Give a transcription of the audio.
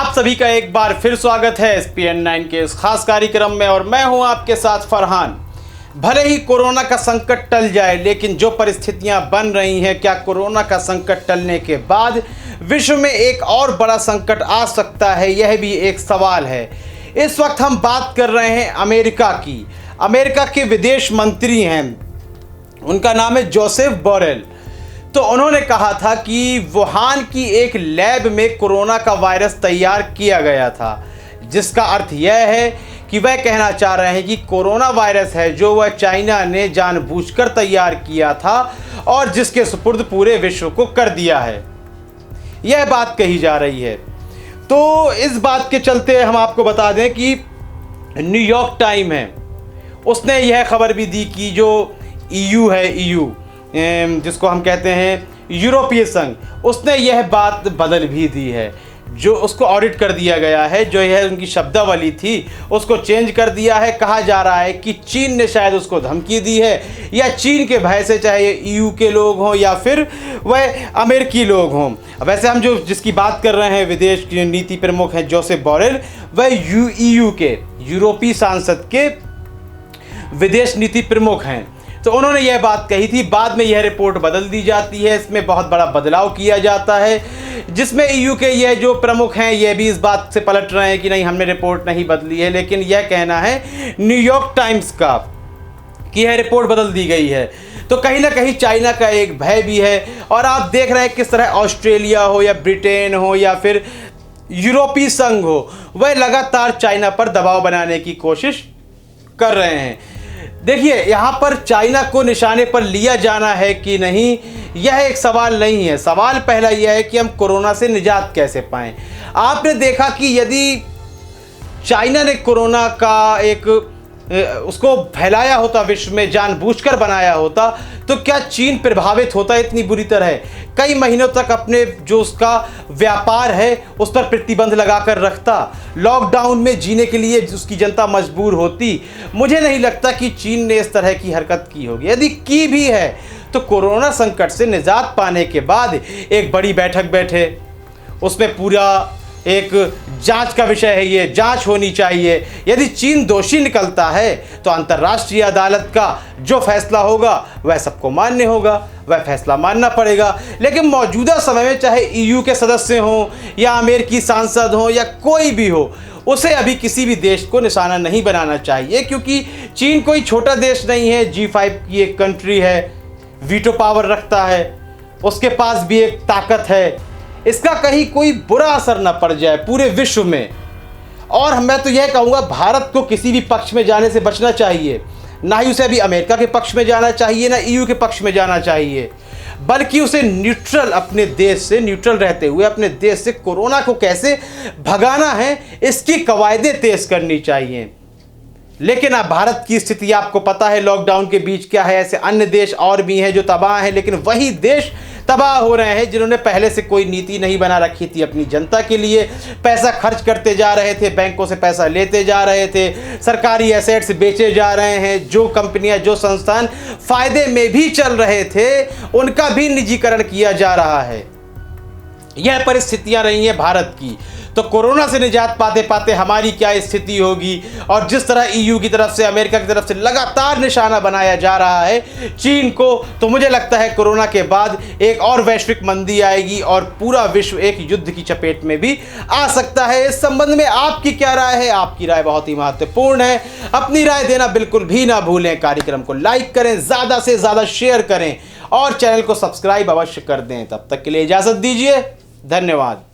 आप सभी का एक बार फिर स्वागत है SPN9 के इस खास कार्यक्रम में और मैं हूं आपके साथ फरहान। भले ही कोरोना का संकट टल जाए, लेकिन जो परिस्थितियां बन रही हैं, क्या कोरोना का संकट टलने के बाद विश्व में एक और बड़ा संकट आ सकता है, यह भी एक सवाल है। इस वक्त हम बात कर रहे हैं अमेरिका की। अमेरिका के विदेश मंत्री हैं, उनका नाम है जोसेफ बोरेल। तो उन्होंने कहा था कि वुहान की एक लैब में कोरोना का वायरस तैयार किया गया था, जिसका अर्थ यह है कि वह कहना चाह रहे हैं कि कोरोना वायरस है जो वह चाइना ने जानबूझकर तैयार किया था और जिसके सुपुर्द पूरे विश्व को कर दिया है, यह बात कही जा रही है। तो इस बात के चलते हम आपको बता दें कि न्यूयॉर्क टाइम है, उसने यह खबर भी दी कि जो EU है, EU जिसको हम कहते हैं यूरोपीय संघ, उसने यह बात बदल भी दी है। जो उसको ऑडिट कर दिया गया है, जो यह उनकी शब्दावली थी उसको चेंज कर दिया है। कहा जा रहा है कि चीन ने शायद उसको धमकी दी है, या चीन के भय से, चाहे EU के लोग हों या फिर वह अमेरिकी लोग हों। वैसे हम जिसकी बात कर रहे हैं, विदेश नीति प्रमुख हैं जोसेफ बोरेल, वह EU के यूरोपीय सांसद के विदेश नीति प्रमुख हैं। तो उन्होंने यह बात कही थी। बाद में यह रिपोर्ट बदल दी जाती है, इसमें बहुत बड़ा बदलाव किया जाता है, जिसमें EU के यह जो प्रमुख हैं यह भी इस बात से पलट रहे हैं कि नहीं, हमने रिपोर्ट नहीं बदली है। लेकिन यह कहना है न्यूयॉर्क टाइम्स का कि यह रिपोर्ट बदल दी गई है। तो कहीं ना कहीं चाइना का एक भय भी है। और आप देख रहे हैं किस तरह ऑस्ट्रेलिया हो या ब्रिटेन हो या फिर यूरोपीय संघ हो, वह लगातार चाइना पर दबाव बनाने की कोशिश कर रहे हैं। देखिए, यहाँ पर चाइना को निशाने पर लिया जाना है कि नहीं, यह एक सवाल नहीं है। सवाल पहला यह है कि हम कोरोना से निजात कैसे पाएं। आपने देखा कि यदि चाइना ने कोरोना का उसको फैलाया होता, विश्व में जानबूझकर बनाया होता, तो क्या चीन प्रभावित होता इतनी बुरी तरह? कई महीनों तक अपने जो उसका व्यापार है उस पर प्रतिबंध लगाकर रखता, लॉकडाउन में जीने के लिए उसकी जनता मजबूर होती। मुझे नहीं लगता कि चीन ने इस तरह की हरकत की होगी। यदि की भी है तो कोरोना संकट से निजात पाने के बाद एक बड़ी बैठक बैठे, उसमें पूरा एक जांच का विषय है, ये जांच होनी चाहिए। यदि चीन दोषी निकलता है तो अंतर्राष्ट्रीय अदालत का जो फैसला होगा वह सबको मान्य होगा, वह फैसला मानना पड़ेगा। लेकिन मौजूदा समय में चाहे EU के सदस्य हों या अमेरिकी सांसद हों या कोई भी हो, उसे अभी किसी भी देश को निशाना नहीं बनाना चाहिए, क्योंकि चीन कोई छोटा देश नहीं है, G5 की एक कंट्री है, वीटो पावर रखता है, उसके पास भी एक ताकत है। इसका कहीं कोई बुरा असर न पड़ जाए पूरे विश्व में। और मैं तो यह कहूँगा, भारत को किसी भी पक्ष में जाने से बचना चाहिए। ना ही उसे अभी अमेरिका के पक्ष में जाना चाहिए, ना EU के पक्ष में जाना चाहिए, बल्कि उसे न्यूट्रल, अपने देश से न्यूट्रल रहते हुए अपने देश से कोरोना को कैसे भगाना है, इसकी कवायदें तेज करनी चाहिए। लेकिन अब भारत की स्थिति आपको पता है, लॉकडाउन के बीच क्या है। ऐसे अन्य देश और भी हैं जो तबाह हैं, लेकिन वही देश तबाह हो रहे हैं जिन्होंने पहले से कोई नीति नहीं बना रखी थी अपनी जनता के लिए। पैसा खर्च करते जा रहे थे, बैंकों से पैसा लेते जा रहे थे, सरकारी एसेट्स बेचे जा रहे हैं। जो कंपनियां, जो संस्थान फायदे में भी चल रहे थे, उनका भी निजीकरण किया जा रहा है। यह परिस्थितियां रही हैं भारत की। तो कोरोना से निजात पाते पाते हमारी क्या स्थिति होगी। और जिस तरह EU की तरफ से, अमेरिका की तरफ से लगातार निशाना बनाया जा रहा है चीन को, तो मुझे लगता है कोरोना के बाद एक और वैश्विक मंदी आएगी और पूरा विश्व एक युद्ध की चपेट में भी आ सकता है। इस संबंध में आपकी क्या राय है? आपकी राय बहुत ही महत्वपूर्ण है। अपनी राय देना बिल्कुल भी ना भूलें। कार्यक्रम को लाइक करें, ज़्यादा से ज़्यादा शेयर करें और चैनल को सब्सक्राइब अवश्य कर दें। तब तक के लिए इजाज़त दीजिए। धन्यवाद।